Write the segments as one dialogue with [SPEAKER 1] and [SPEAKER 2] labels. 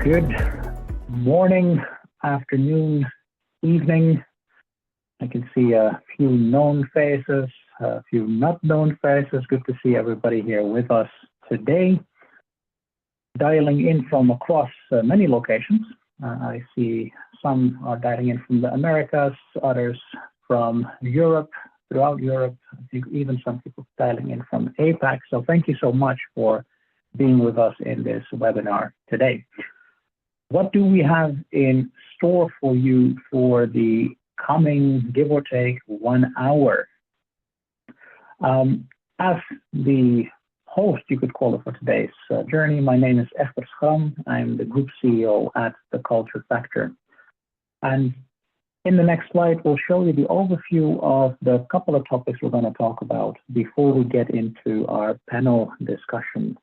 [SPEAKER 1] Good morning, afternoon, evening. I can see a few known faces, a few not known faces. Good to see everybody here with us today. Dialing in from across many locations. I see some are dialing in from the Americas, others from Europe, throughout Europe. I think even some people dialing in from APAC. So thank you so much for being with us in this webinar today. What do we have in store for you for the coming, give or take, 1 hour? As the host, you could call it, for today's journey, my name is Echter Schram. I'm the Group CEO at The Culture Factor. And in the next slide, we'll show you the overview of the couple of topics we're going to talk about before we get into our panel discussion.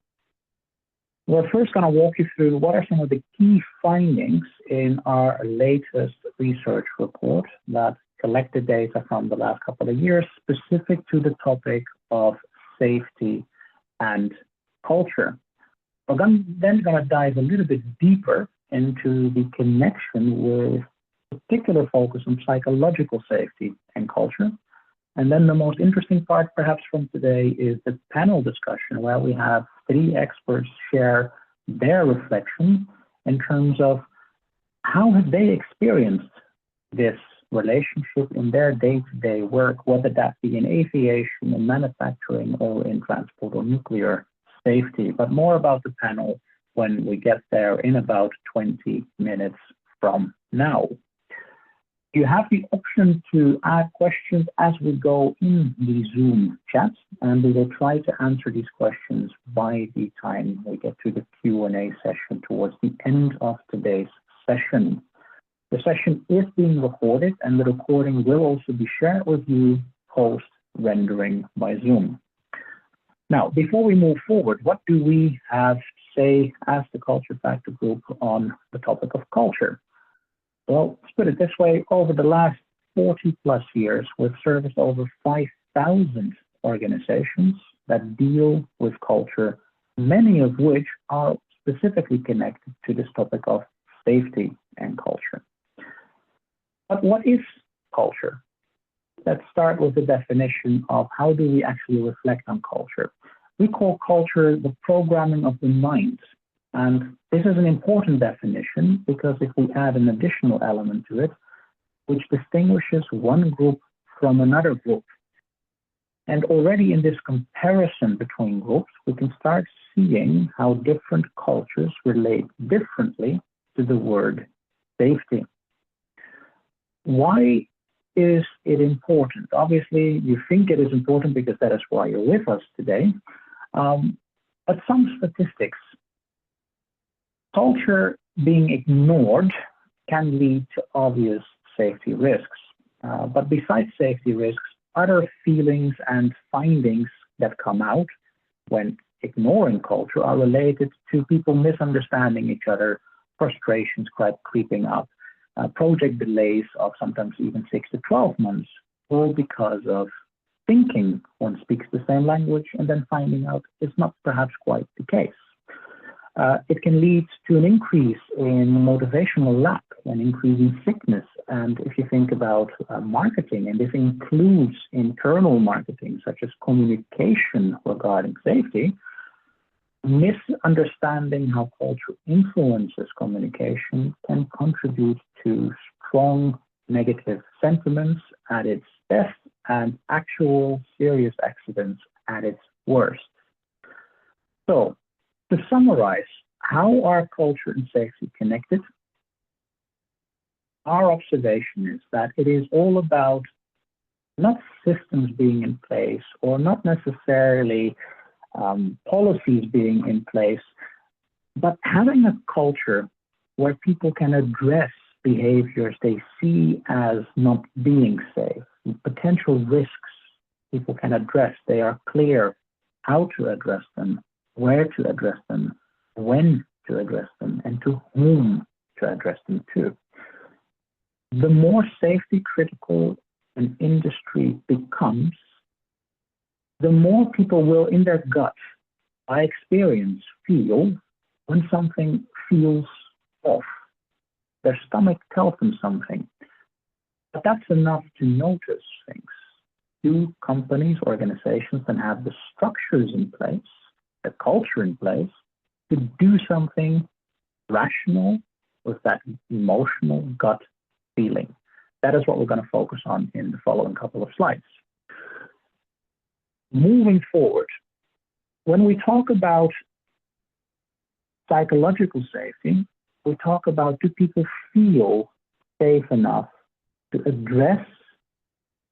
[SPEAKER 1] We're first going to walk you through what are some of the key findings in our latest research report that collected data from the last couple of years specific to the topic of safety and culture. We're then going to dive a little bit deeper into the connection with particular focus on psychological safety and culture. And then the most interesting part, perhaps, from today is the panel discussion, where we have 3 experts share their reflection in terms of how have they experienced this relationship in their day-to-day work, whether that be in aviation, in manufacturing, or in transport or nuclear safety. But more about the panel when we get there in about 20 minutes from now. You have the option to add questions as we go in the Zoom chat, and we will try to answer these questions by the time we get to the Q&A session towards the end of today's session. The session is being recorded, and the recording will also be shared with you post-rendering by Zoom. Now, before we move forward, what do we have to say as the Culture Factor Group on the topic of culture? Well, let's put it this way. Over the last 40 plus years, we've serviced over 5,000 organizations that deal with culture, many of which are specifically connected to this topic of safety and culture. But what is culture? Let's start with the definition of how do we actually reflect on culture. We call culture the programming of the mind. And this is an important definition because if we add an additional element to it, which distinguishes one group from another group. And already in this comparison between groups, we can start seeing how different cultures relate differently to the word safety. Why is it important? Obviously, you think it is important because that is why you're with us today. But some statistics. Culture being ignored can lead to obvious safety risks. But besides safety risks, other feelings and findings that come out when ignoring culture are related to people misunderstanding each other, frustrations creeping up, project delays of sometimes even 6 to 12 months, all because of thinking one speaks the same language and then finding out it's not perhaps quite the case. It can lead to an increase in motivational lack, an increase in sickness. And if you think about marketing, and this includes internal marketing, such as communication regarding safety, misunderstanding how culture influences communication can contribute to strong negative sentiments at its best and actual serious accidents at its worst. So, to summarize, how are culture and safety connected? Our observation is that it is all about not systems being in place or not necessarily policies being in place, but having a culture where people can address behaviors they see as not being safe, potential risks people can address. They are clear how to address them, where to address them, when to address them, and to whom to address them to. The more safety critical an industry becomes, the more people will, in their gut, by experience, feel when something feels off. Their stomach tells them something. But that's enough to notice things. Do companies, organizations, then have the structures in place, the culture in place to do something rational with that emotional gut feeling? That is what we're going to focus on in the following couple of slides. Moving forward, when we talk about psychological safety, we talk about, do people feel safe enough to address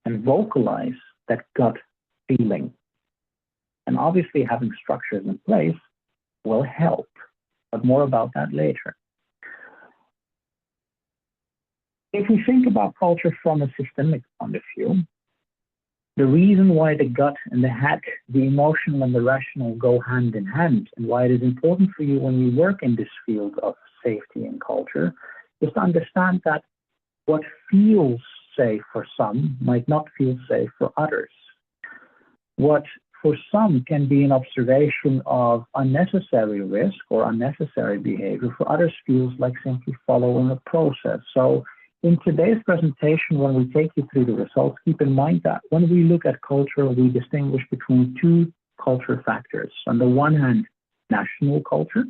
[SPEAKER 1] and vocalize that gut feeling? And obviously having structures in place will help, but more about that later. If we think about culture from a systemic point of view, the reason why the gut and the head, the emotional and the rational go hand in hand, and why it is important for you when you work in this field of safety and culture, is to understand that what feels safe for some might not feel safe for others. What for some can be an observation of unnecessary risk or unnecessary behavior, for others feels like simply following a process. So in today's presentation, when we take you through the results, keep in mind that when we look at culture, we distinguish between two culture factors. On the one hand, national culture.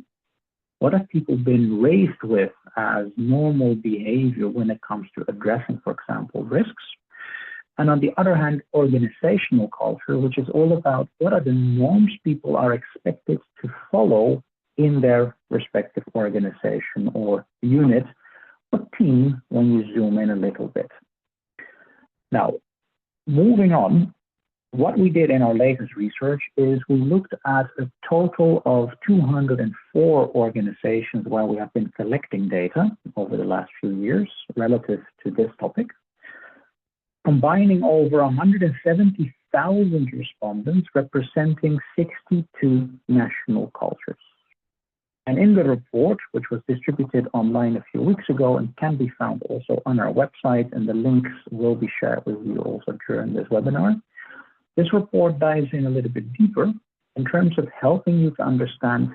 [SPEAKER 1] What have people been raised with as normal behavior when it comes to addressing, for example, risks? And on the other hand, organizational culture, which is all about what are the norms people are expected to follow in their respective organization or unit or team when you zoom in a little bit. Now, moving on, what we did in our latest research is we looked at a total of 204 organizations where we have been collecting data over the last few years relative to this topic, combining over 170,000 respondents representing 62 national cultures. And in the report, which was distributed online a few weeks ago and can be found also on our website, and the links will be shared with you also during this webinar, this report dives in a little bit deeper in terms of helping you to understand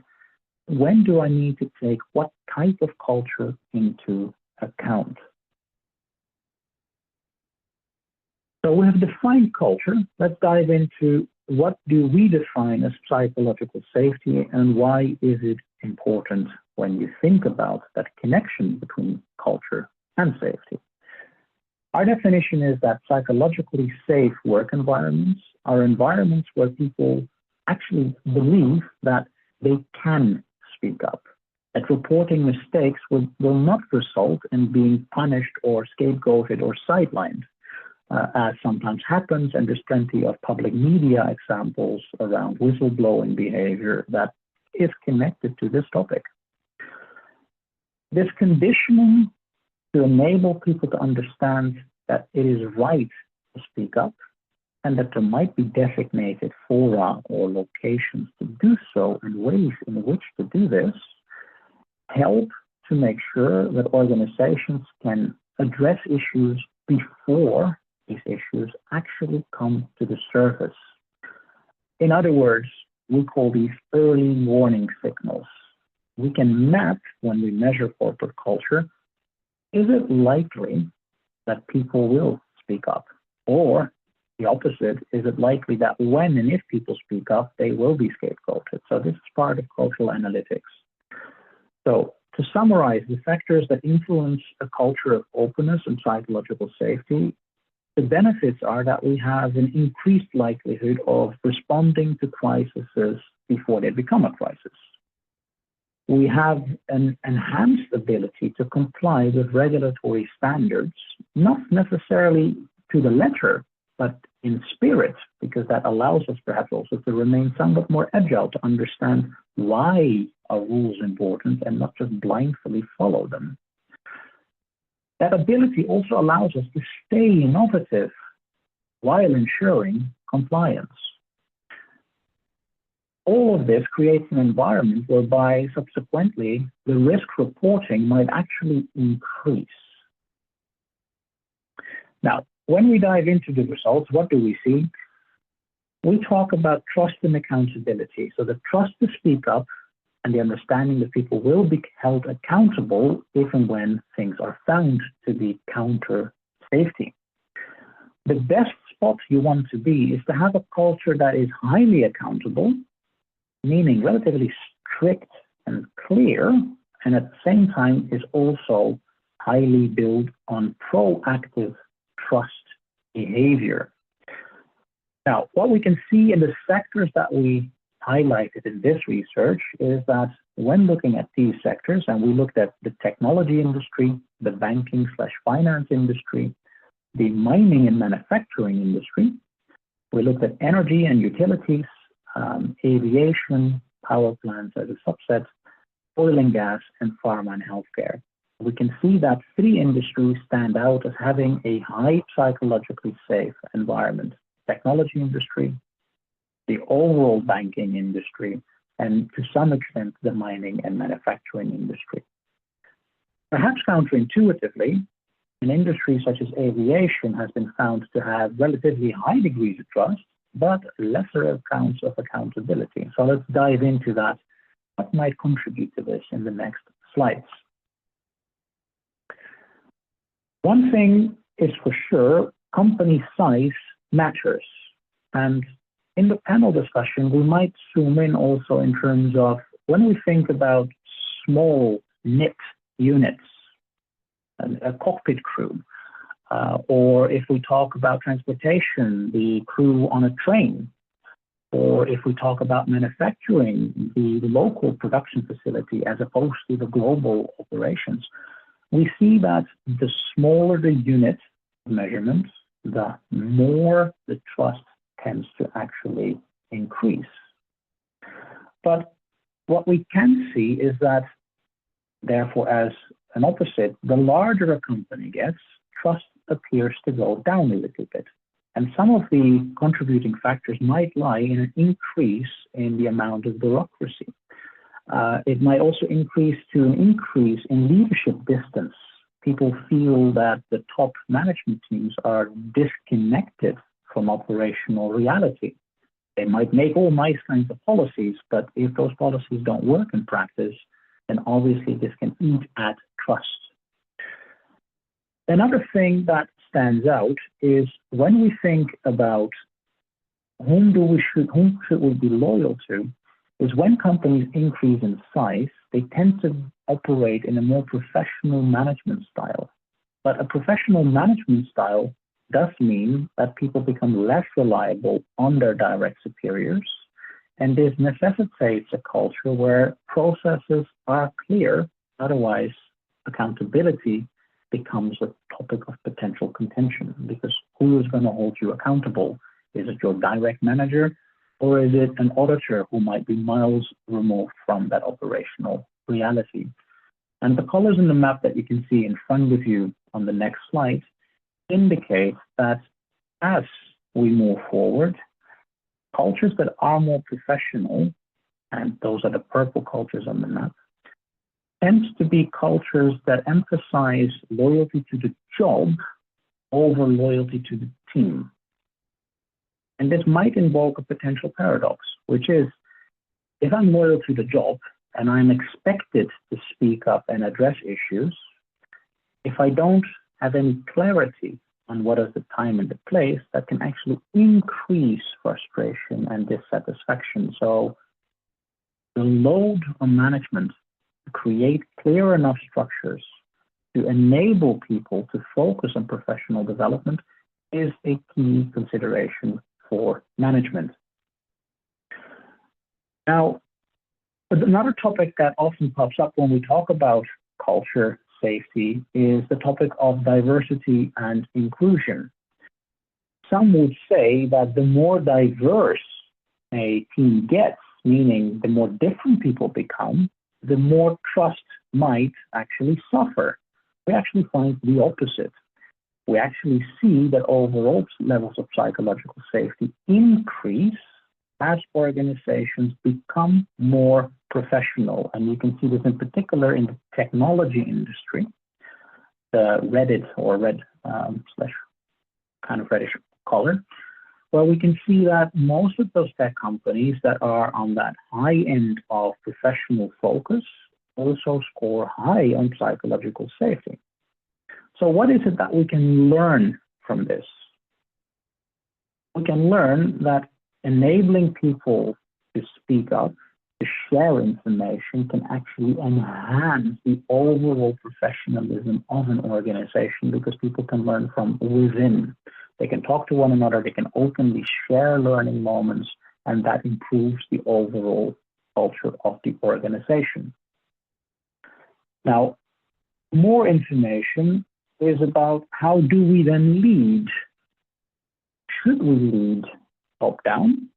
[SPEAKER 1] when do I need to take what type of culture into account. So we have defined culture. Let's dive into what do we define as psychological safety and why is it important when you think about that connection between culture and safety. Our definition is that psychologically safe work environments are environments where people actually believe that they can speak up, that reporting mistakes will not result in being punished or scapegoated or sidelined, as sometimes happens, and there's plenty of public media examples around whistleblowing behavior that is connected to this topic. This conditioning to enable people to understand that it is right to speak up and that there might be designated fora or locations to do so and ways in which to do this help to make sure that organizations can address issues before these issues actually come to the surface. In other words, we call these early warning signals. We can map, when we measure corporate culture, is it likely that people will speak up? Or the opposite, is it likely that when and if people speak up, they will be scapegoated? So this is part of cultural analytics. So to summarize, the factors that influence a culture of openness and psychological safety, the benefits are that we have an increased likelihood of responding to crises before they become a crisis. We have an enhanced ability to comply with regulatory standards, not necessarily to the letter, but in spirit, because that allows us perhaps also to remain somewhat more agile, to understand why are rules important and not just blindly follow them. That ability also allows us to stay innovative while ensuring compliance. All of this creates an environment whereby subsequently the risk reporting might actually increase. Now, when we dive into the results, what do we see? We talk about trust and accountability. So the trust to speak up and the understanding that people will be held accountable if and when things are found to be counter safety. The best spot you want to be is to have a culture that is highly accountable, meaning relatively strict and clear, and at the same time is also highly built on proactive trust behavior. Now, what we can see in the sectors that we highlighted in this research is that when looking at these sectors, and we looked at the technology industry, the banking/finance industry, the mining and manufacturing industry, we looked at energy and utilities, aviation, power plants as a subset, oil and gas, and pharma and healthcare. We can see that 3 industries stand out as having a high psychologically safe environment: technology industry, the overall banking industry, and to some extent, the mining and manufacturing industry. Perhaps counterintuitively, an industry such as aviation has been found to have relatively high degrees of trust, but lesser accounts of accountability. So let's dive into that. What might contribute to this in the next slides? One thing is for sure, company size matters. And in the panel discussion, we might zoom in also in terms of when we think about small knit units, a cockpit crew, or if we talk about transportation, the crew on a train, or if we talk about manufacturing, the local production facility as opposed to the global operations, we see that the smaller the unit measurement, the more the trust tends to actually increase. But what we can see is that, therefore, as an opposite, the larger a company gets, trust appears to go down a little bit. And some of the contributing factors might lie in an increase in the amount of bureaucracy. It might also increase to an increase in leadership distance. People feel that the top management teams are disconnected from operational reality. They might make all nice kinds of policies, but if those policies don't work in practice, then obviously this can eat at trust. Another thing that stands out is when we think about whom should we be loyal to, is when companies increase in size, they tend to operate in a more professional management style. But a professional management style does mean that people become less reliable on their direct superiors, and this necessitates a culture where processes are clear, otherwise accountability becomes a topic of potential contention, because who is going to hold you accountable? Is it your direct manager, or is it an auditor who might be miles removed from that operational reality? And the colors in the map that you can see in front of you on the next slide indicate that as we move forward, cultures that are more professional, and those are the purple cultures on the map, tends to be cultures that emphasize loyalty to the job over loyalty to the team. And this might invoke a potential paradox, which is, if I'm loyal to the job and I'm expected to speak up and address issues, if I don't have any clarity on what is the time and the place, that can actually increase frustration and dissatisfaction. So the load on management to create clear enough structures to enable people to focus on professional development is a key consideration for management. Now, another topic that often pops up when we talk about culture safety is the topic of diversity and inclusion. Some would say that the more diverse a team gets, meaning the more different people become, the more trust might actually suffer. We actually find the opposite. We actually see that overall levels of psychological safety increase as organizations become more professional. And you can see this in particular in the technology industry, the Reddit or red slash kind of reddish color. Well, we can see that most of those tech companies that are on that high end of professional focus also score high on psychological safety. So what is it that we can learn from this? We can learn that enabling people to speak up, to share information, can actually enhance the overall professionalism of an organization, because people can learn from within. They can talk to one another, they can openly share learning moments, and that improves the overall culture of the organization. Now, more information is about how do we then lead? Should we lead top-down,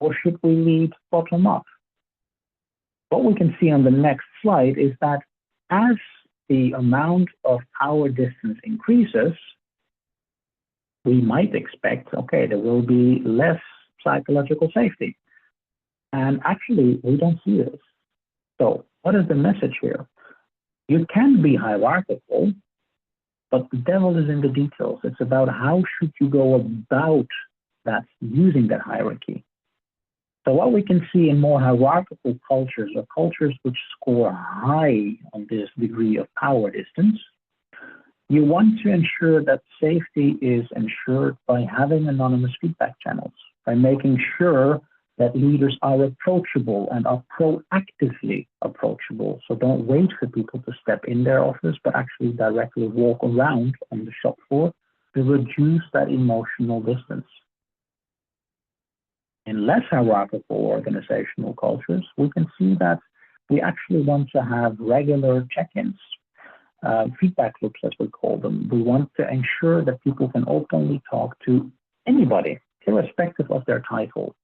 [SPEAKER 1] or should we lead bottom-up? What we can see on the next slide is that as the amount of power distance increases, we might expect, okay, there will be less psychological safety. And actually, we don't see this. So what is the message here? You can be hierarchical, but the devil is in the details. It's about how should you go about that, using that hierarchy. So what we can see in more hierarchical cultures, or cultures which score high on this degree of power distance, you want to ensure that safety is ensured by having anonymous feedback channels, by making sure that leaders are approachable and are proactively approachable. So don't wait for people to step in their office, but actually directly walk around on the shop floor to reduce that emotional distance. In less hierarchical organizational cultures, we can see that we actually want to have regular check-ins, feedback loops as we call them. We want to ensure that people can openly talk to anybody, irrespective of their title.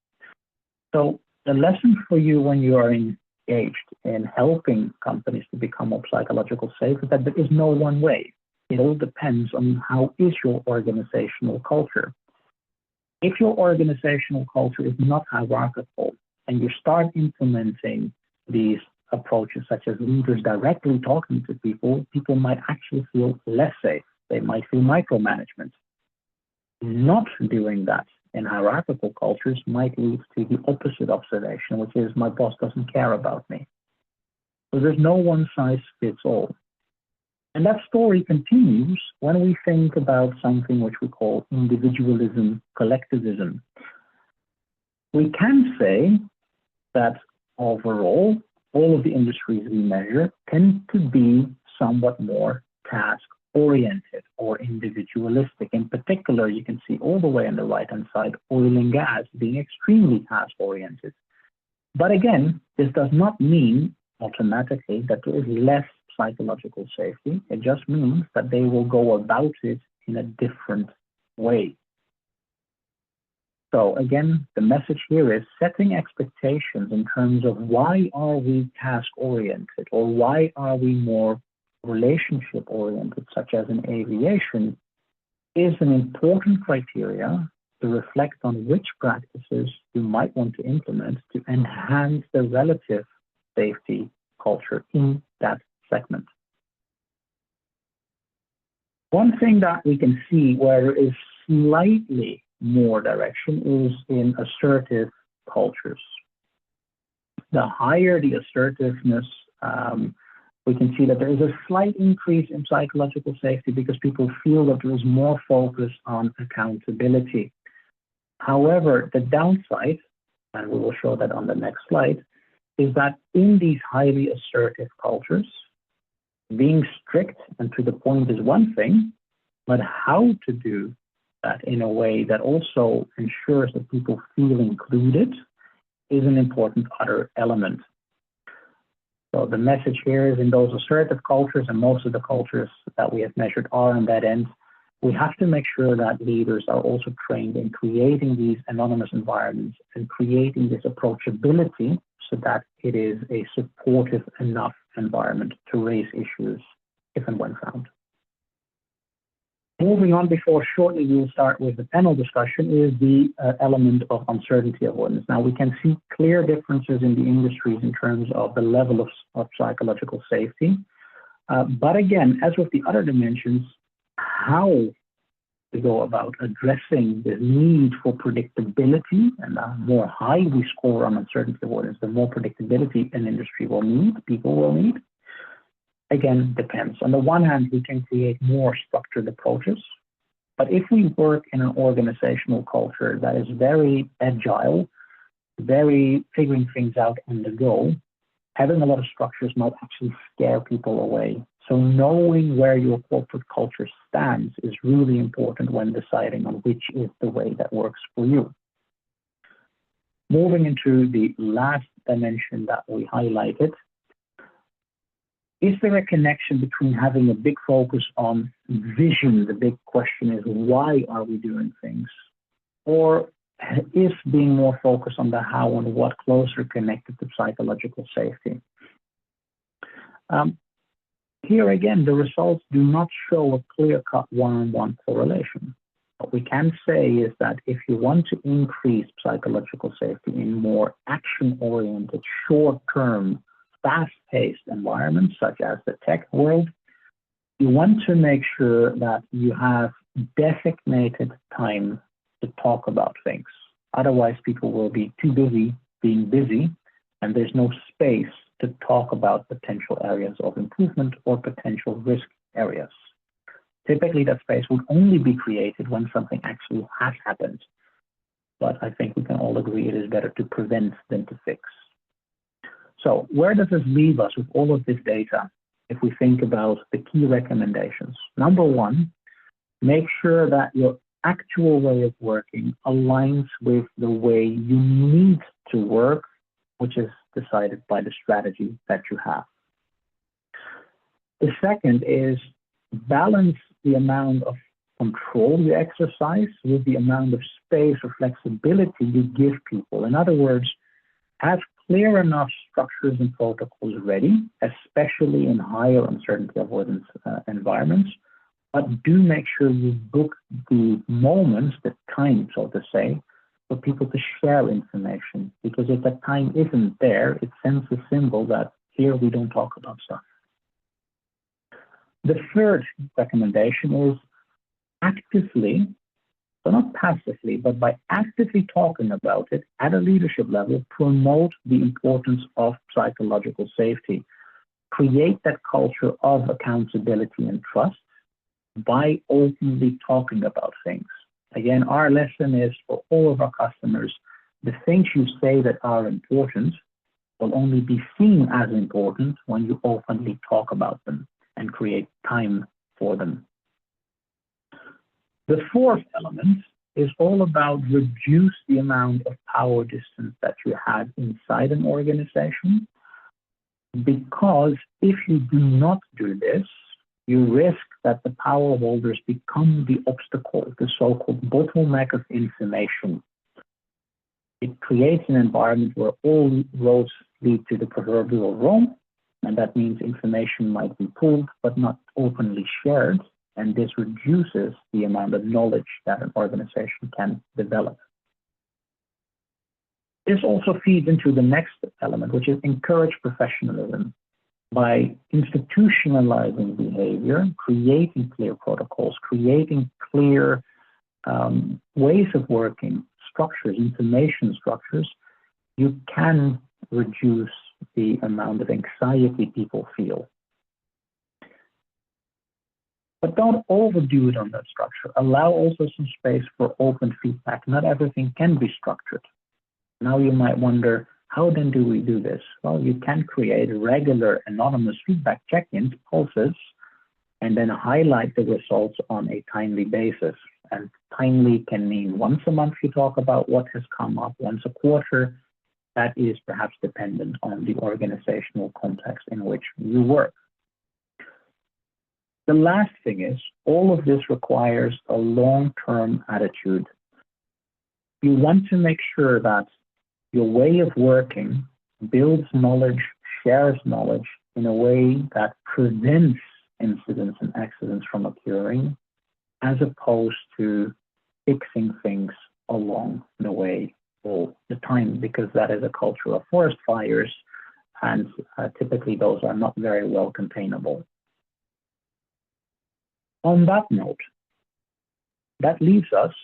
[SPEAKER 1] So the lesson for you when you are engaged in helping companies to become more psychological safe is that there is no one way. It all depends on how is your organizational culture. If your organizational culture is not hierarchical and you start implementing these approaches, such as leaders directly talking to people, people might actually feel less safe. They might feel micromanagement. Not doing that in hierarchical cultures might lead to the opposite observation, which is my boss doesn't care about me. So there's no one size fits all. And that story continues when we think about something which we call individualism, collectivism. We can say that overall, all of the industries we measure tend to be somewhat more task-oriented or individualistic. In particular, you can see all the way on the right-hand side, oil and gas being extremely task-oriented. But again, this does not mean automatically that there is less psychological safety. It just means that they will go about it in a different way. So again, the message here is setting expectations in terms of why are we task-oriented, or why are we more relationship-oriented, such as in aviation, is an important criteria to reflect on which practices you might want to implement to enhance the relative safety culture in that segment. One thing that we can see where there is slightly more direction is in assertive cultures. The higher the assertiveness, we can see that there is a slight increase in psychological safety because people feel that there is more focus on accountability. However, the downside, and we will show that on the next slide, is that in these highly assertive cultures, being strict and to the point is one thing, but how to do that in a way that also ensures that people feel included is an important other element. So the message here is in those assertive cultures, and most of the cultures that we have measured are on that end, we have to make sure that leaders are also trained in creating these anonymous environments and creating this approachability so that it is a supportive enough environment to raise issues if and when found. Moving on, before shortly we'll start with the panel discussion, is the element of uncertainty avoidance. Now, we can see clear differences in the industries in terms of the level of psychological safety. But again, as with the other dimensions, how to go about addressing the need for predictability, and the more high we score on uncertainty avoidance, the more predictability an industry will need, people will need. Again, depends. On the one hand, we can create more structured approaches, but if we work in an organizational culture that is very agile, very figuring things out on the go, having a lot of structures might actually scare people away. So knowing where your corporate culture stands is really important when deciding on which is the way that works for you. Moving into the last dimension that we highlighted, is there a connection between having a big focus on vision? The big question is, why are we doing things? Or is being more focused on the how and what closer connected to psychological safety? Here again, the results do not show a clear-cut one-on-one correlation. What we can say is that if you want to increase psychological safety in more action-oriented, short-term, fast-paced environments, such as the tech world, you want to make sure that you have designated time to talk about things. Otherwise, people will be too busy being busy, and there's no space to talk about potential areas of improvement or potential risk areas. Typically, that space would only be created when something actually has happened. But I think we can all agree it is better to prevent than to fix. So where does this leave us with all of this data if we think about the key recommendations? Number one, make sure that your actual way of working aligns with the way you need to work, which is decided by the strategy that you have. The second is balance the amount of control you exercise with the amount of space or flexibility you give people. In other words, have clear enough structures and protocols ready, especially in higher uncertainty avoidance environments, but do make sure you book the moments, the time, so to say, for people to share information. Because if that time isn't there, it sends a symbol that here we don't talk about stuff. The third recommendation is actively, so not passively, but by actively talking about it at a leadership level, promote the importance of psychological safety. Create that culture of accountability and trust by openly talking about things. Again, our lesson is for all of our customers, the things you say that are important will only be seen as important when you openly talk about them and create time for them. The fourth element is all about reduce the amount of power distance that you have inside an organization, because if you do not do this, you risk that the power holders become the obstacle, the so-called bottleneck of information. It creates an environment where all roads lead to the proverbial Rome, and that means information might be pulled but not openly shared, and this reduces the amount of knowledge that an organization can develop. This also feeds into the next element, which is encourage professionalism. By institutionalizing behavior, creating clear protocols, creating clear ways of working, structures, information structures, you can reduce the amount of anxiety people feel. But don't overdo it on that structure. Allow also some space for open feedback. Not everything can be structured. Now you might wonder, how then do we do this? Well, you can create regular anonymous feedback check-ins, pulses, and then highlight the results on a timely basis. And timely can mean once a month you talk about what has come up, once a quarter. That is perhaps dependent on the organizational context in which you work. The last thing is, all of this requires a long-term attitude. You want to make sure that your way of working builds knowledge, shares knowledge in a way that prevents incidents and accidents from occurring, as opposed to fixing things along the way all the time, because that is a culture of forest fires, and typically those are not very well containable. On that note, that leaves us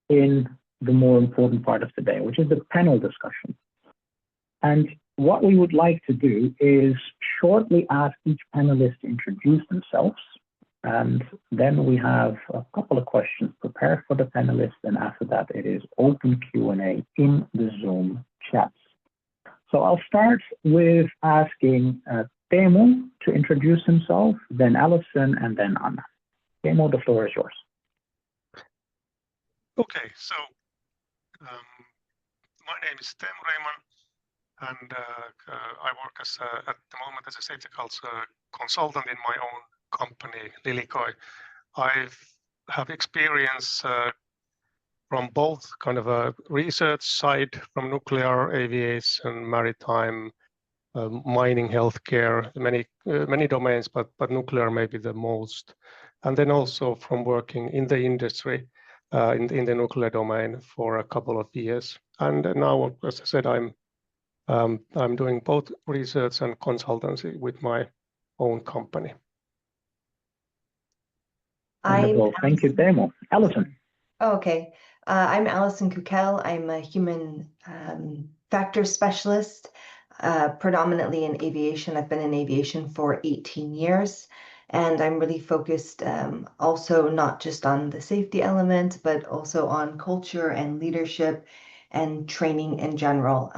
[SPEAKER 1] in the more important part of today, which is the panel discussion. And what we would like to do is shortly ask each panelist to introduce themselves. And then we have a couple of questions prepared for the panelists. And after that, it is open Q&A in the Zoom chats. So I'll start with asking Teemu to introduce himself, then Alison, and then Anna. Teemu, the floor is yours.
[SPEAKER 2] Okay, so my name is Teemu Reiman, and I work as at the moment as a safety culture consultant in my own company, Lilikoi. I have experience from both kind of a research side, from nuclear, aviation, maritime, mining, healthcare, many domains, but nuclear may be the most. And then also from working in the industry, in the nuclear domain for a couple of years. And now, as I said, I'm doing both research and consultancy with my own company.
[SPEAKER 1] Wonderful. Thank you, Teemu. Alison.
[SPEAKER 3] Okay. I'm Alison Kukel. I'm a human factor specialist, predominantly in aviation. I've been in aviation for 18 years, and I'm really focused also not just on the safety element, but also on culture and leadership and training in general,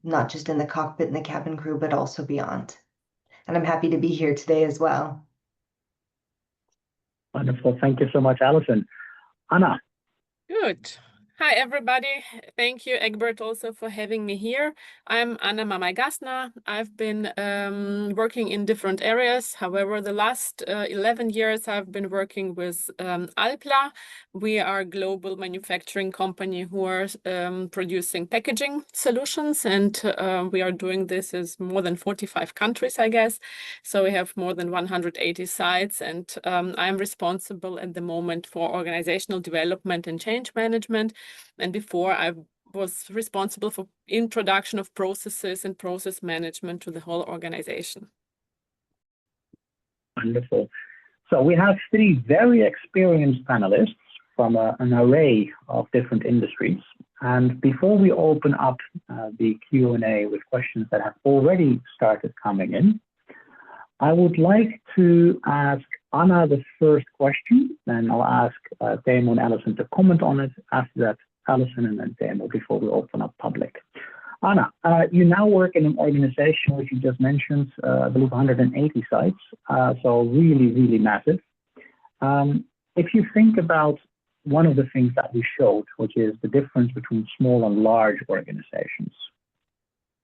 [SPEAKER 3] not just in the cockpit and the cabin crew, but also beyond. And I'm happy to be here today as well.
[SPEAKER 1] Wonderful. Thank you so much, Alison. Anna.
[SPEAKER 4] Good. Hi, everybody. Thank you, Egbert, also for having me here. I'm Anna Mamai-Gassner. I've been working in different areas. However, the last 11 years, I've been working with Alpla. We are a global manufacturing company who are producing packaging solutions, and we are doing this in more than 45 countries, I guess. So we have more than 180 sites, and I'm responsible at the moment for organizational development and change management. And before, I was responsible for introduction of processes and process management to the whole organization.
[SPEAKER 1] Wonderful. So we have three very experienced panelists from an array of different industries. And before we open up the Q&A with questions that have already started coming in, I would like to ask Anna the first question, and I'll ask Teemu and Alison to comment on it. After that, Alison and then Teemu before we open up public. Anna, you now work in an organization which you just mentioned, I believe 180 sites, so really, really massive. If you think about one of the things that we showed, which is the difference between small and large organizations,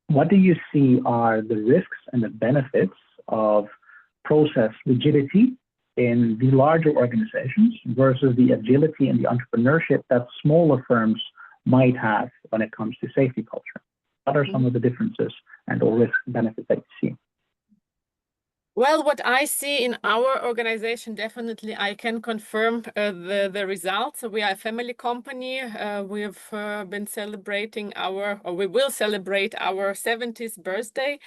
[SPEAKER 1] what do you see are the risks and the benefits of process rigidity in the larger organizations versus the agility and the entrepreneurship that smaller firms might have when it comes to safety culture? What are some of the differences and or risk benefits that you see?
[SPEAKER 4] Well, what I see in our organization, definitely I can confirm the results. We are a family company. We've been celebrating we will celebrate our 70th birthday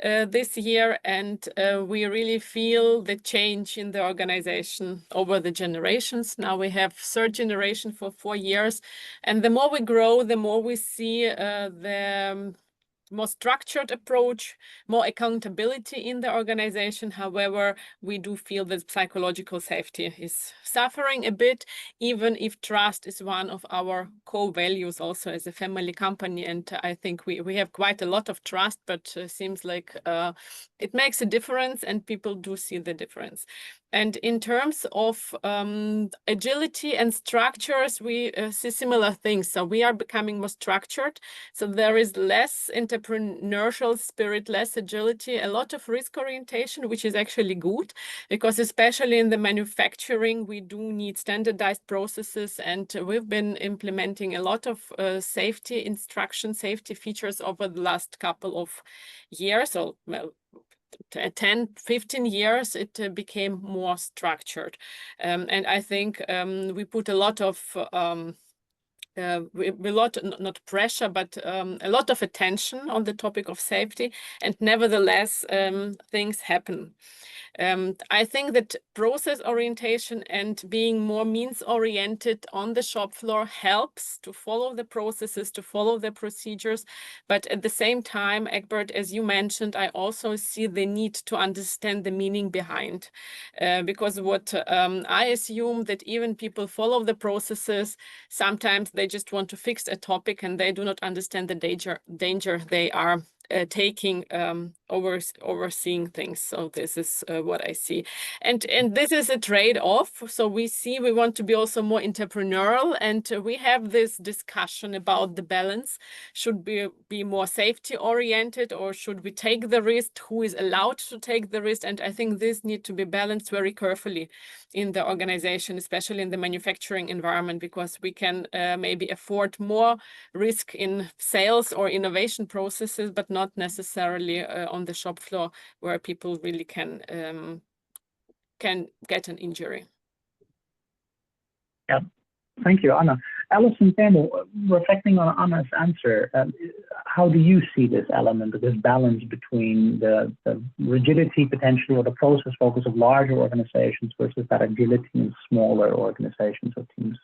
[SPEAKER 4] this year. And we really feel the change in the organization over the generations. Now we have third generation for 4 years. And the more we grow, the more we see the more structured approach, more accountability in the organization. However, we do feel that psychological safety is suffering a bit, even if trust is one of our core values also as a family company. And I think we have quite a lot of trust, but seems like it makes a difference and people do see the difference. And in terms of agility and structures, we see similar things. So we are becoming more structured. So there is less entrepreneurial spirit, less agility, a lot of risk orientation, which is actually good, because especially in the manufacturing, we do need standardized processes. And we've been implementing a lot of safety instruction, safety features over the last couple of years. So, well, 10, 15 years, it became more structured. And I think we put a lot of with a lot, not pressure, but a lot of attention on the topic of safety, and nevertheless, things happen. I think that process orientation and being more means oriented on the shop floor helps to follow the processes, to follow the procedures. But at the same time, Egbert, as you mentioned, I also see the need to understand the meaning behind. Because what I assume that even people follow the processes, sometimes they just want to fix a topic and they do not understand the danger they are taking, overseeing things. So this is what I see, and this is a trade-off. So we want to be also more entrepreneurial, and we have this discussion about the balance. Should we be more safety oriented, or should we take the risk? Who is allowed to take the risk? And I think this needs to be balanced very carefully in the organization, especially in the manufacturing environment, because we can maybe afford more risk in sales or innovation processes, but not necessarily on the shop floor where people really can get an injury.
[SPEAKER 1] Yeah, thank you, Anna. Alison Campbell, reflecting on Anna's answer, how do you see this element, this balance between the rigidity potentially or the process focus of larger organizations versus that agility in smaller organizations or teams?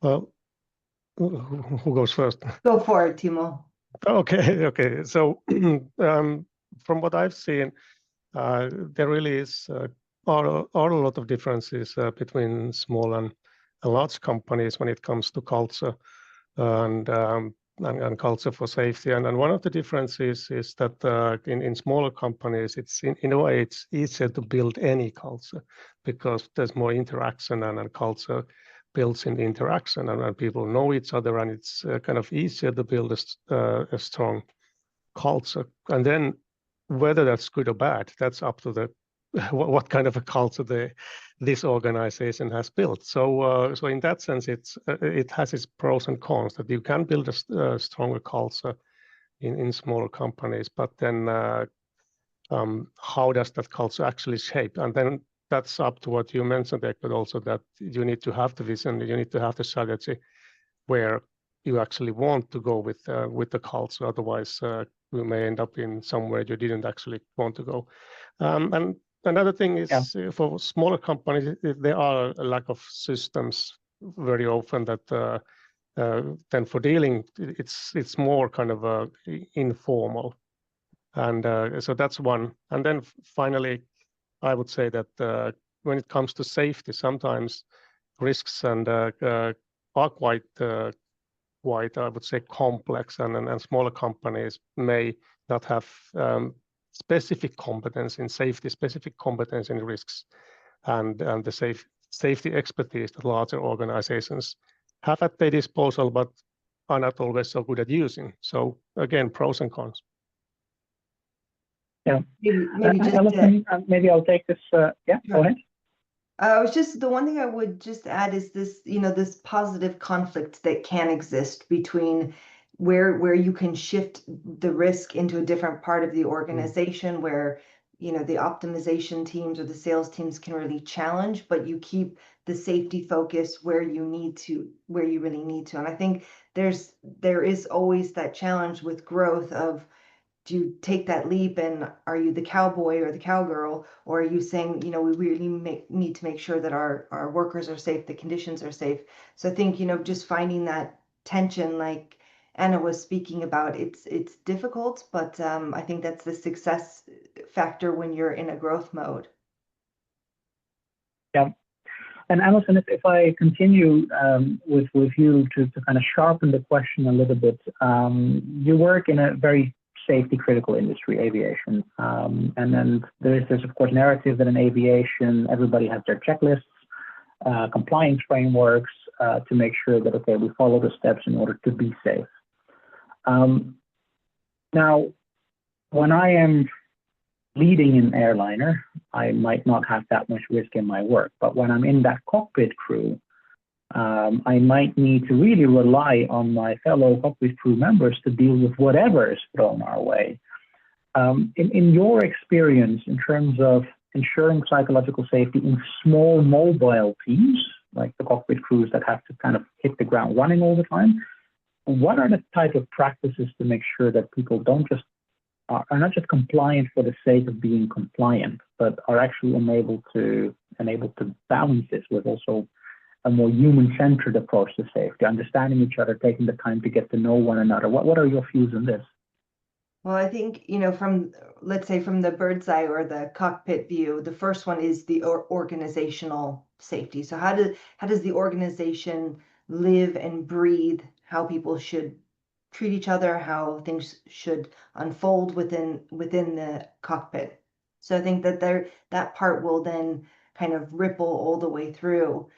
[SPEAKER 2] Well, who goes first?
[SPEAKER 3] Go for it, Timo.
[SPEAKER 2] Okay. So from what I've seen, there really are a lot of differences between small and large companies when it comes to culture and culture for safety. And one of the differences is that in smaller companies, it's in a way it's easier to build any culture because there's more interaction and culture builds in the interaction, and people know each other, and it's kind of easier to build a strong culture. And then whether that's good or bad, that's up to the what kind of a culture this organization has built. So in that sense, it has its pros and cons, that you can build a stronger culture in smaller companies, but then how does that culture actually shape? And then that's up to what you mentioned, but also that you need to have the vision, you need to have the strategy where you actually want to go with the culture. Otherwise, you may end up in somewhere you didn't actually want to go. And another thing is for smaller companies, there are a lack of systems very often that then for dealing, it's more kind of informal. And so that's one. And then finally, I would say that when it comes to safety, sometimes risks and are quite, I would say, complex, and smaller companies may not have specific competence in safety, specific competence in risks, and the safety expertise that larger organizations have at their disposal, but are not always so good at using. So again, pros and cons.
[SPEAKER 1] Yeah,
[SPEAKER 3] maybe just
[SPEAKER 1] Alison, maybe I'll take this. Yeah, go ahead.
[SPEAKER 3] The one thing I would just add is this, this positive conflict that can exist between where you can shift the risk into a different part of the organization where, the optimization teams or the sales teams can really challenge, but you keep the safety focus where you really need to. And I think there is always that challenge with growth of, do you take that leap and are you the cowboy or the cowgirl, or are you saying, we really need to make sure that our workers are safe, the conditions are safe. So I think, just finding that tension, like Anna was speaking about, it's difficult, but I think that's the success factor when you're in a growth mode.
[SPEAKER 1] Yeah. And Alison, if I continue with you to kind of sharpen the question a little bit, you work in a very safety critical industry, aviation. And then there's of course narrative that in aviation, everybody has their checklists, compliance frameworks to make sure that, okay, we follow the steps in order to be safe. Now, when I am leading an airliner, I might not have that much risk in my work, but when I'm in that cockpit crew, I might need to really rely on my fellow cockpit crew members to deal with whatever is thrown our way. In your experience, in terms of ensuring psychological safety in small mobile teams, like the cockpit crews that have to kind of hit the ground running all the time. What are the type of practices to make sure that people are not just compliant for the sake of being compliant, but are actually enabled to balance this with also a more human-centered approach to safety, understanding each other, taking the time to get to know one another? What are your views on this?
[SPEAKER 3] Well, I think, let's say from the bird's eye or the cockpit view, the first one is the organizational safety. So how does the organization live and breathe how people should treat each other, how things should unfold within the cockpit? So I think that part will then kind of ripple all the way through.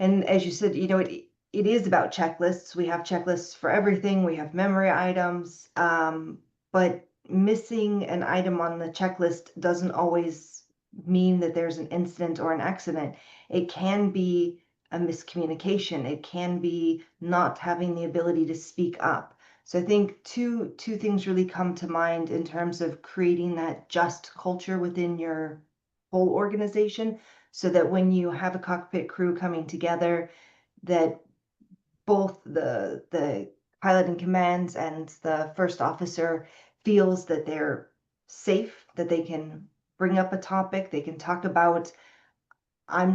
[SPEAKER 3] And as you said, it is about checklists. We have checklists for everything. We have memory items. But missing an item on the checklist doesn't always mean that there's an incident or an accident. It can be a miscommunication. It can be not having the ability to speak up. So I think two things really come to mind in terms of creating that just culture within your whole organization, so that when you have a cockpit crew coming together, that both the pilot in command and the first officer feels that they're safe, that they can bring up a topic, they can talk about, I'm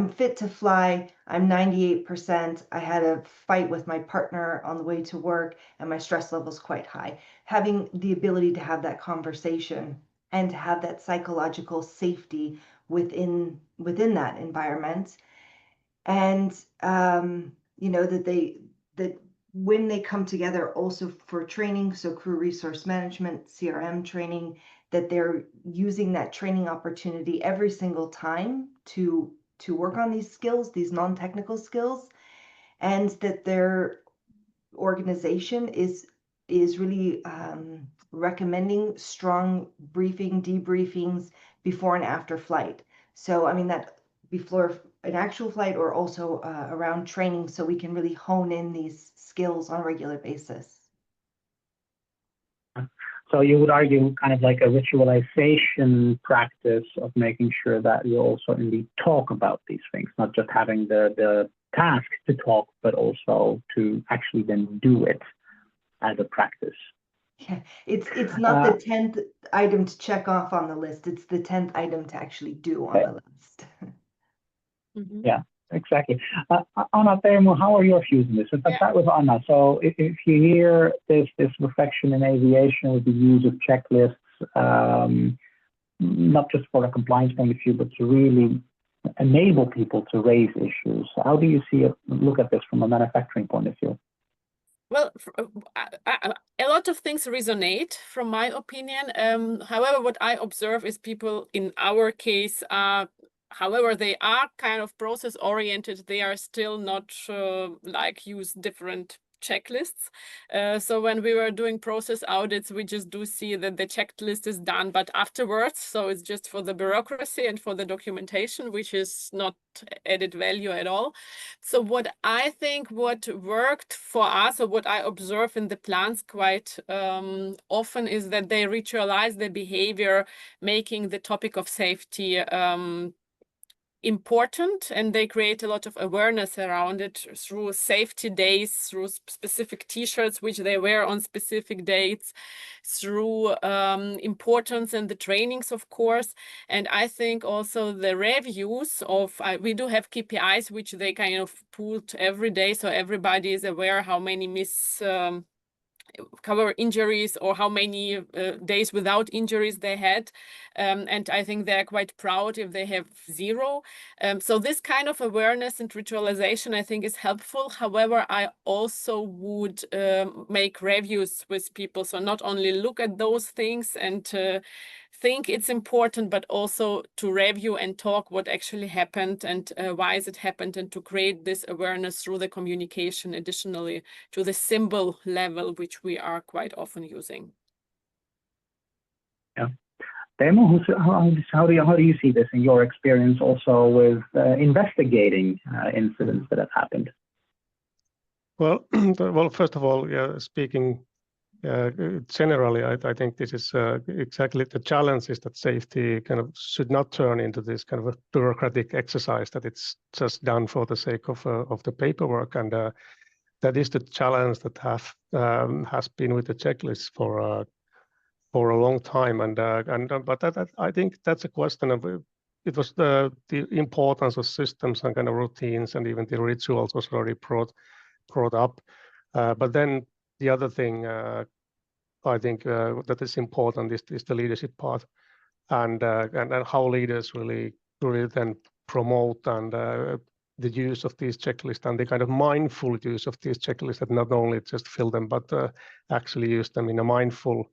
[SPEAKER 3] fit to fly, I'm 98%, I had a fight with my partner on the way to work and my stress level is quite high. Having the ability to have that conversation and to have that psychological safety within that environment. And that when they come together also for training, so crew resource management, CRM training, that they're using that training opportunity every single time to work on these skills, these non-technical skills, and that their organization is really recommending strong debriefings before and after flight. So I mean that before an actual flight or also around training, so we can really hone in these skills on a regular basis.
[SPEAKER 1] So you would argue kind of like a ritualization practice of making sure that you also indeed talk about these things, not just having the task to talk, but also to actually then do it as a practice.
[SPEAKER 3] Yeah, it's not the 10th item to check off on the list. It's the 10th item to actually do on the list.
[SPEAKER 4] Mm-hmm.
[SPEAKER 1] Yeah, exactly. Anna, Teemu, how are your views on this? Let's start with Anna. So if you hear this reflection in aviation with the use of checklists, not just for a compliance point of view, but to really enable people to raise issues, how do you look at this from a manufacturing point of view?
[SPEAKER 4] Well, a lot of things resonate from my opinion. However, what I observe is people in our case, however, they are kind of process oriented. They are still not use different checklists. So when we were doing process audits, we just do see that the checklist is done, but afterwards, so it's just for the bureaucracy and for the documentation, which is not added value at all. So what I think what worked for us, or what I observe in the plants quite often, is that they ritualize the behavior, making the topic of safety important, and they create a lot of awareness around it through safety days, through specific t-shirts which they wear on specific dates, through importance in the trainings, of course. And I think also the reviews of we do have KPIs which they kind of put every day, so everybody is aware how many cover injuries or how many days without injuries they had, and I think they're quite proud if they have 0. So this kind of awareness and ritualization I think is helpful. However, I also would make reviews with people, so not only look at those things and think it's important, but also to review and talk what actually happened and why is it happened, and to create this awareness through the communication additionally to the symbol level, which we are quite often using.
[SPEAKER 1] Yeah. Teemu, how do you see this in your experience also with investigating incidents that have happened?
[SPEAKER 2] Well, first of all, speaking Generally, I think this is exactly the challenge, is that safety kind of should not turn into this kind of a bureaucratic exercise that it's just done for the sake of the paperwork, and that is the challenge that has been with the checklist for a long time, but that I think that's a question of it was the importance of systems and kind of routines, and even the rituals was already brought up, but then the other thing I think that is important is the leadership part, and how leaders really then promote and the use of these checklists, and the kind of mindful use of these checklists, that not only just fill them but actually use them in a mindful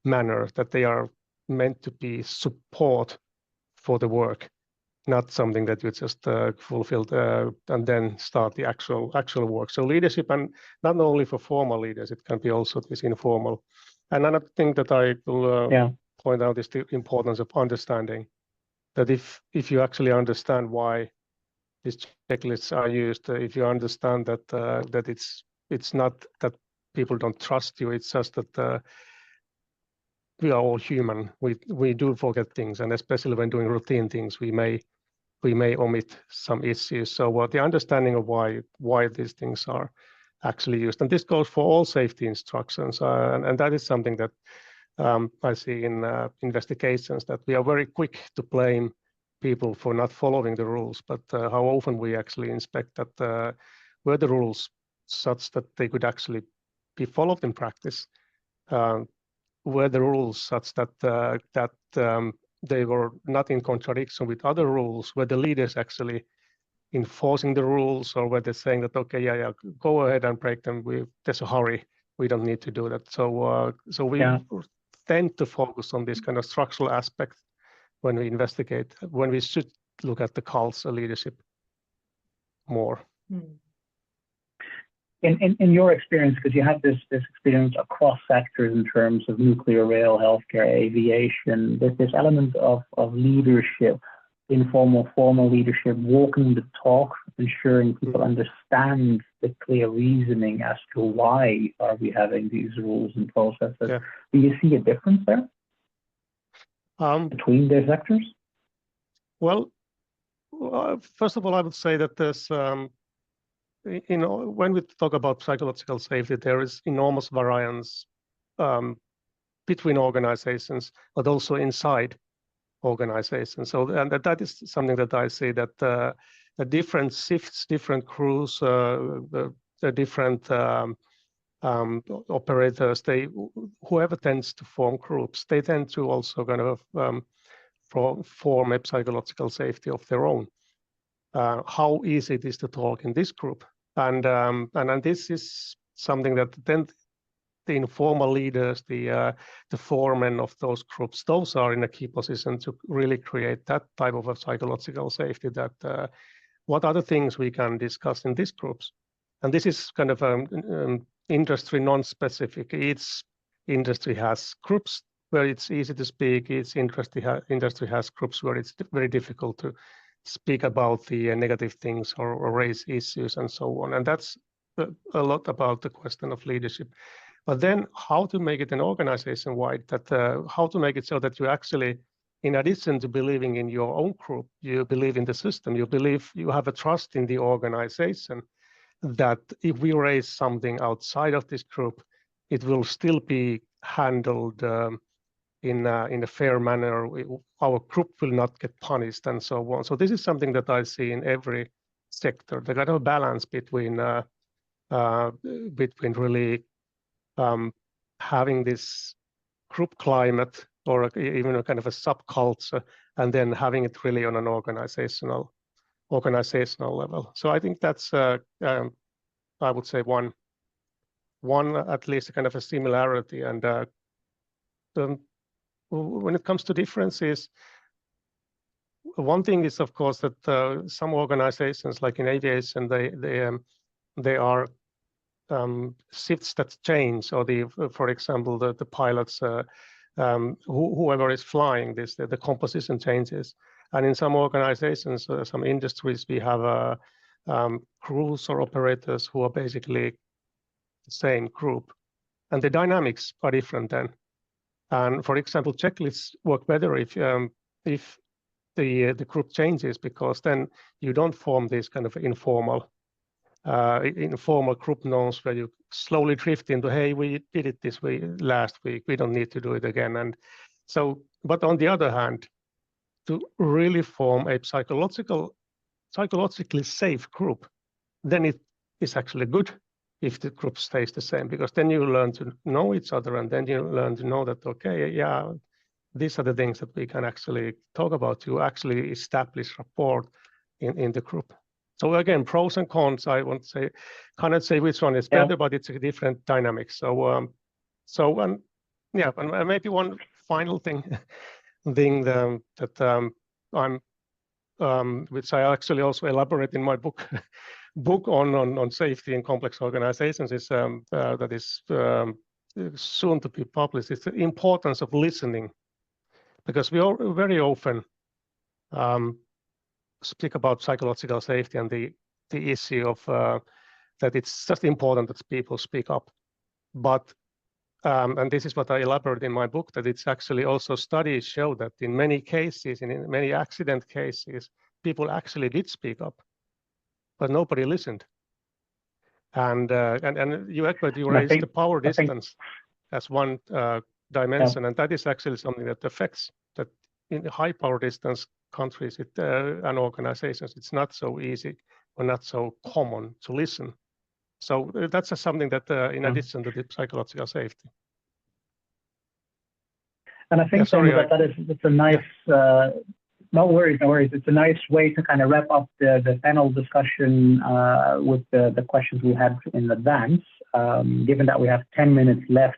[SPEAKER 2] manner, that they are meant to be support for the work, not something that you just fulfill and then start the actual work. So leadership, and not only for formal leaders, it can be also this informal. And another thing that I will point out is the importance of understanding that if you actually understand why these checklists are used, if you understand that it's not that people don't trust you, it's just that we are all human. We do forget things, and especially when doing routine things, we may omit some issues. So the understanding of why these things are actually used, and this goes for all safety instructions, and that is something that I see in investigations, that we are very quick to blame people for not following the rules, but how often we actually inspect that were the rules such that they could actually be followed in practice, were the rules such that they were not in contradiction with other rules, were the leaders actually enforcing the rules, or were they saying that, okay, yeah, go ahead and break them, there's a hurry, we don't need to do that. So we tend to focus on this kind of structural aspect when we investigate, when we should look at the culture leadership more.
[SPEAKER 1] In your experience, because you had this experience across sectors in terms of nuclear, rail, healthcare, aviation, this element of leadership, informal, formal leadership, walking the talk, ensuring people understand the clear reasoning as to why are we having these rules and processes. Yeah. Do you see a difference there between the sectors?
[SPEAKER 2] Well, first of all, I would say that there's when we talk about psychological safety, there is enormous variance between organizations, but also inside organizations. So, and that is something that I see, that the different shifts, different crews, the different operators, whoever tends to form groups, they tend to also kind of form a psychological safety of their own. How easy it is to talk in this group, and this is something that then the informal leaders, the foremen of those groups, those are in a key position to really create that type of a psychological safety. That what other things we can discuss in these groups, and this is kind of industry non-specific. Each industry has groups where it's easy to speak. Each industry has groups where it's very difficult to speak about the negative things or raise issues and so on. And that's a lot about the question of leadership. But then how to make it an organization-wide, that how to make it so that you actually, in addition to believing in your own group, you believe in the system, you believe you have a trust in the organization, that if we raise something outside of this group, it will still be handled in a fair manner. Our group will not get punished and so on. So this is something that I see in every sector, the kind of balance between really having this group climate, or even a kind of a subculture, and then having it really on an organizational level. So I think that's I would say one at least a kind of a similarity. And when it comes to differences, one thing is, of course, that some organizations, like in aviation, they are shifts that change, or for example, the pilots, whoever is flying this, the composition changes. And in some organizations, some industries, we have crews or operators who are basically the same group, and the dynamics are different then. And for example, checklists work better if the group changes, because then you don't form this kind of informal group norms where you slowly drift into, hey, we did it this way last week, we don't need to do it again. And so, but on the other hand, to really form a psychologically safe group, then it is actually good if the group stays the same, because then you learn to know each other, and then you learn to know that, okay, yeah, these are the things that we can actually talk about to actually establish rapport in the group. So again, pros and cons, I won't say, cannot say which one is better, but it's a different dynamic. So, and maybe one final thing, that I'm, which I actually also elaborate in my book on safety in complex organizations, is that is soon to be published. It's the importance of listening, because we all very often speak about psychological safety and the issue of that it's just important that people speak up. But and this is what I elaborate in my book, that it's actually also studies show that in many cases, in many accident cases, people actually did speak up, but nobody listened. And you raised the power distance as one dimension, and that is actually something that affects that in the high power distance countries and organizations. It's not so easy or not so common to listen. So that's something that, in addition to the psychological safety.
[SPEAKER 1] And I think it's a nice. No worries. It's a nice way to kind of wrap up the panel discussion with the questions we had in advance. Given that we have 10 minutes left,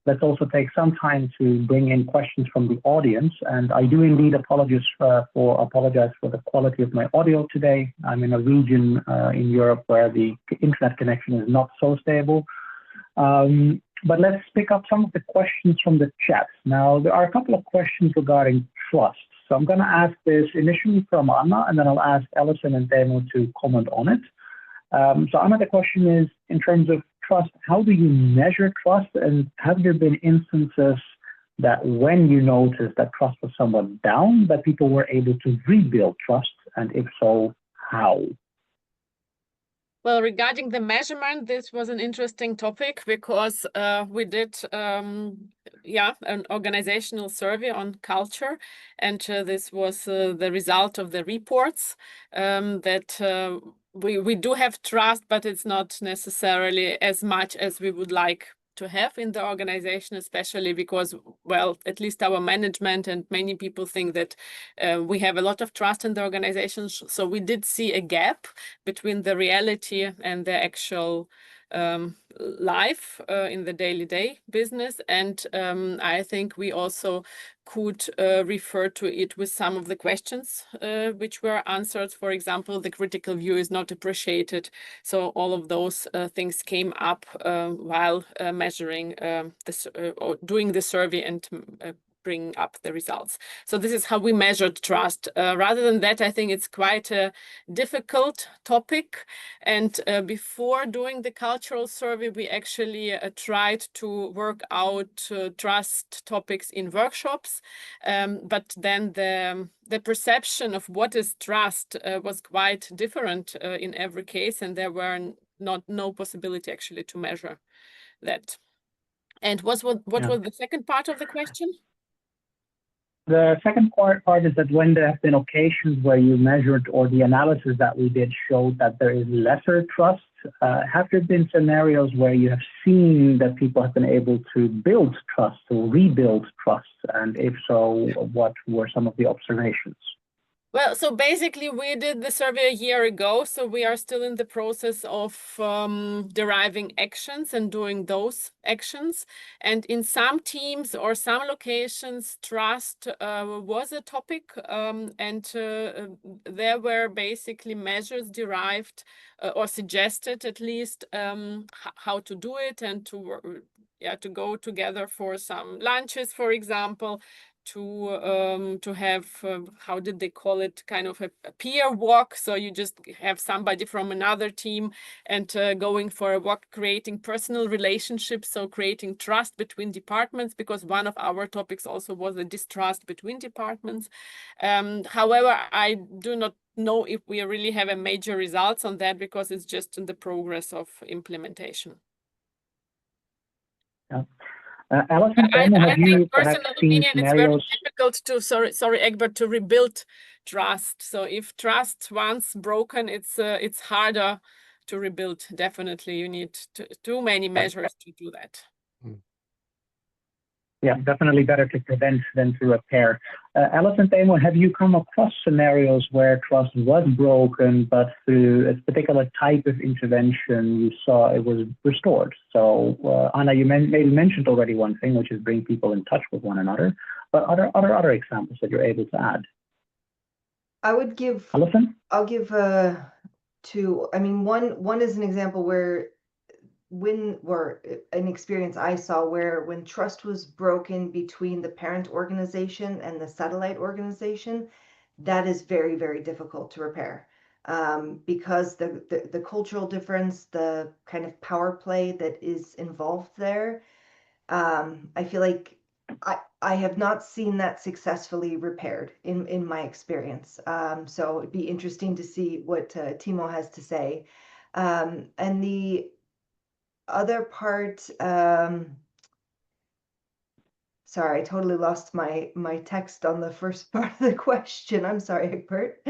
[SPEAKER 1] let's also take some time to bring in questions from the audience. And I do indeed apologize for the quality of my audio today. I'm in a region in Europe where the internet connection is not so stable. But let's pick up some of the questions from the chat. Now, there are a couple of questions regarding trust. So I'm going to ask this initially from Anna, and then I'll ask Alison and Teemu to comment on it. So Anna, the question is, in terms of trust, how do you measure trust? And have there been instances that when you noticed that trust was somewhat down, that people were able to rebuild trust? And if so, how?
[SPEAKER 4] Well, regarding the measurement, this was an interesting topic because we did, an organizational survey on culture, and this was the result of the reports that we do have trust, but it's not necessarily as much as we would like to have in the organization, especially because, well, at least our management and many people think that we have a lot of trust in the organization. So we did see a gap between the reality and the actual life in the daily business. And I think we also could refer to it with some of the questions which were answered. For example, the critical view is not appreciated. So all of those things came up while measuring or doing the survey and bring up the results. So this is how we measured trust. Rather than that, I think it's quite a difficult topic. And before doing the cultural survey, we actually tried to work out trust topics in workshops. But then the perception of what is trust was quite different in every case, and there were no possibility actually to measure that. And what was the second part of the question?
[SPEAKER 1] The second part is that when there have been occasions where you measured, or the analysis that we did showed that there is lesser trust, have there been scenarios where you have seen that people have been able to build trust or rebuild trust? And if so, what were some of the observations?
[SPEAKER 4] Well, so basically we did the survey a year ago, so we are still in the process of deriving actions and doing those actions. And in some teams or some locations, trust was a topic, and there were basically measures derived or suggested at least how to do it, and to go together for some lunches, for example, to have how did they call it, kind of a peer walk. So you just have somebody from another team and going for a walk, creating personal relationships, so creating trust between departments, because one of our topics also was the distrust between departments. However, I do not know if we really have a major results on that, because it's just in the progress of implementation.
[SPEAKER 1] Yeah. Alison, have you perhaps seen scenarios?
[SPEAKER 4] It's very difficult to, sorry, Egbert, to rebuild trust. So if trust once broken, it's harder to rebuild. Definitely, you need too many measures to do that.
[SPEAKER 1] Yeah, definitely better to prevent than to repair. Alison, have you come across scenarios where trust was broken, but through a particular type of intervention, you saw it was restored? So, Anna, you maybe mentioned already one thing, which is bring people in touch with one another. But other examples that you're able to add?
[SPEAKER 3] I would give.
[SPEAKER 1] Alison?
[SPEAKER 3] I'll give two. I mean, one is an example where an experience I saw where when trust was broken between the parent organization and the satellite organization, that is very, very difficult to repair, because the cultural difference, the kind of power play that is involved there. I feel like I have not seen that successfully repaired in my experience. So it'd be interesting to see what Timo has to say. And the other part, sorry, I totally lost my text on the first part of the question. I'm sorry, Egbert.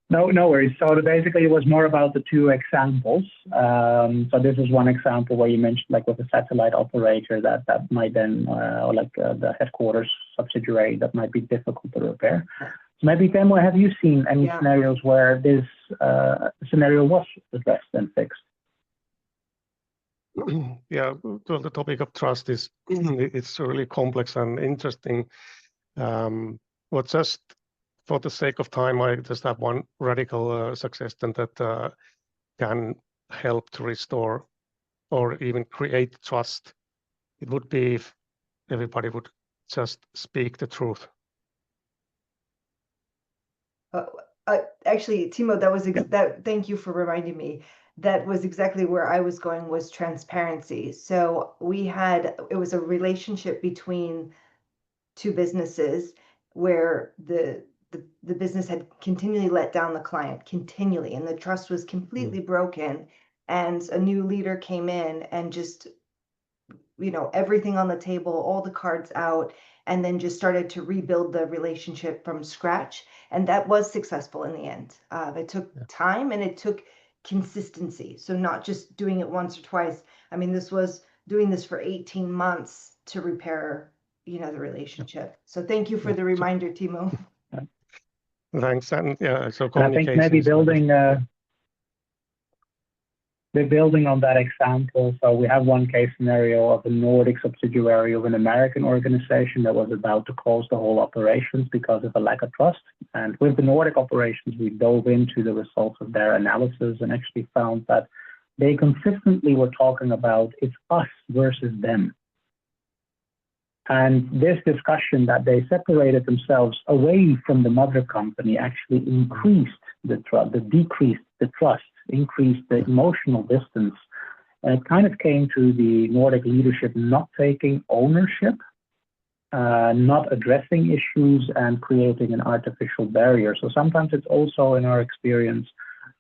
[SPEAKER 1] No worries. So basically, it was more about the two examples. So this is one example where you mentioned, like with a satellite operator, that might then, or like the headquarters subsidiary, that might be difficult to repair. So maybe, Temo, have you seen any scenarios where this scenario was addressed and fixed?
[SPEAKER 2] Yeah, well, the topic of trust is it's really complex and interesting. But just for the sake of time, I just have one radical suggestion that can help to restore or even create trust. It would be if everybody would just speak the truth.
[SPEAKER 3] Actually, Timo, that was that. Thank you for reminding me. That was exactly where I was going, was transparency. So it was a relationship between two businesses where the business had continually let down the client, continually, and the trust was completely broken. And a new leader came in and just, everything on the table, all the cards out, and then just started to rebuild the relationship from scratch. And that was successful in the end. It took time and it took consistency. So not just doing it once or twice. I mean, this was doing this for 18 months to repair, the relationship. So thank you for the reminder, Timo.
[SPEAKER 2] Thanks. And so
[SPEAKER 1] communication. I think maybe building on that example. So we have one case scenario of a Nordic subsidiary of an American organization that was about to close the whole operations because of a lack of trust. And with the Nordic operations, we dove into the results of their analysis and actually found that they consistently were talking about it's us versus them. And this discussion that they separated themselves away from the mother company actually increased the trust, decreased the trust, increased the emotional distance. And it kind of came to the Nordic leadership not taking ownership, not addressing issues, and creating an artificial barrier. So sometimes it's also, in our experience,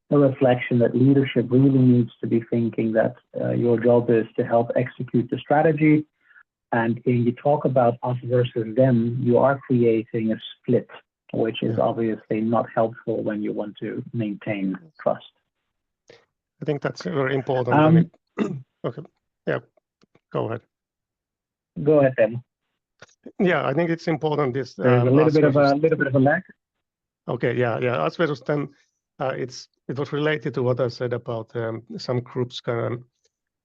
[SPEAKER 1] a reflection that leadership really needs to be thinking that your job is to help execute the strategy. And when you talk about us versus them, you are creating a split, which is obviously not helpful when you want to maintain trust.
[SPEAKER 2] I think that's very important. Okay, yeah, go ahead.
[SPEAKER 1] Go ahead, Tim.
[SPEAKER 2] Yeah, I think it's important. There's
[SPEAKER 1] a little bit of a lag.
[SPEAKER 2] Okay, yeah. Us versus them. It was related to what I said about some groups kind of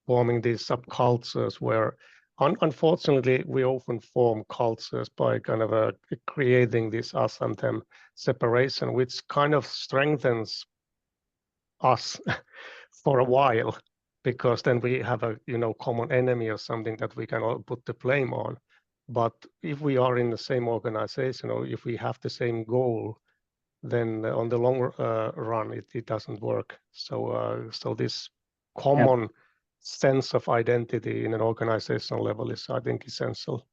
[SPEAKER 2] forming these subcultures where, unfortunately, we often form cultures by kind of creating this us and them separation, which kind of strengthens us for a while, because then we have a common enemy or something that we can all put the blame on. But if we are in the same organization, or if we have the same goal, then on the long run, it doesn't work. So this common sense of identity in an organizational level is, I think, essential.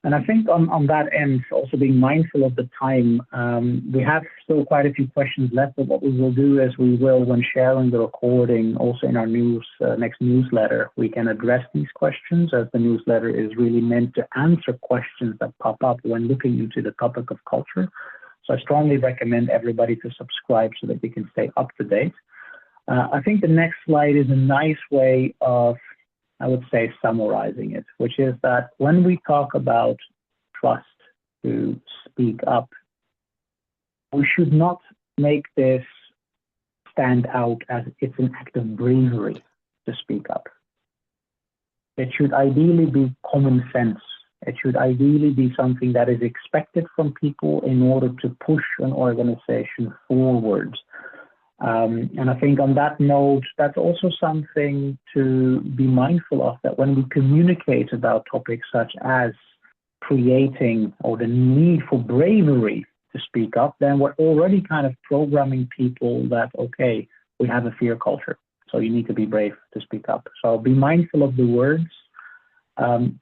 [SPEAKER 1] And I think on that end, also being mindful of the time, we have still quite a few questions left, but what we will do is we will, when sharing the recording, also in our next newsletter, we can address these questions, as the newsletter is really meant to answer questions that pop up when looking into the topic of culture. So I strongly recommend everybody to subscribe so that we can stay up to date. I think the next slide is a nice way of, I would say, summarizing it, which is that when we talk about trust to speak up, we should not make this stand out as it's an act of bravery to speak up. It should ideally be common sense. It should ideally be something that is expected from people in order to push an organization forward. And I think on that note, that's also something to be mindful of, that when we communicate about topics such as creating or the need for bravery to speak up, then we're already kind of programming people that, okay, we have a fear culture, so you need to be brave to speak up. So be mindful of the words.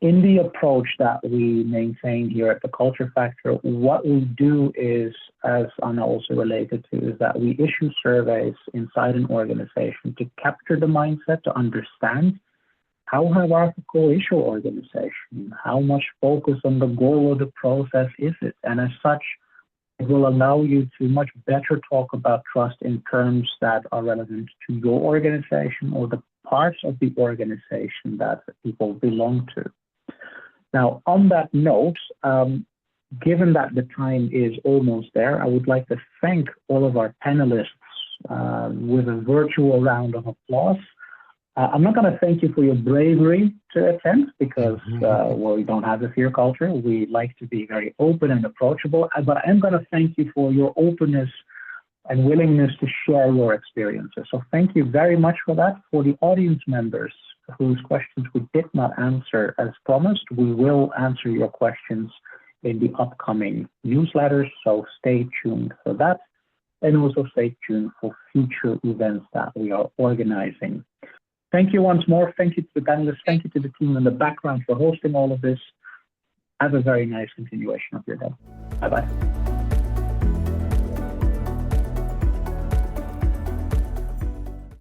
[SPEAKER 1] In the approach that we maintain here at the Culture Factor, what we do is, as Anna also related to, is that we issue surveys inside an organization to capture the mindset, to understand how hierarchical is your organization, how much focus on the goal of the process is it, and as such, it will allow you to much better talk about trust in terms that are relevant to your organization or the parts of the organization that people belong to. Now, on that note, given that the time is almost there, I would like to thank all of our panelists with a virtual round of applause. I'm not going to thank you for your bravery to attend, because well, we don't have a fear culture. We like to be very open and approachable, but I am going to thank you for your openness and willingness to share your experiences. So thank you very much for that. For the audience members whose questions we did not answer as promised, we will answer your questions in the upcoming newsletters, so stay tuned for that, and also stay tuned for future events that we are organizing. Thank you once more. Thank you to the panelists. Thank you to the team in the background for hosting all of this. Have a very nice continuation of your day. Bye-bye.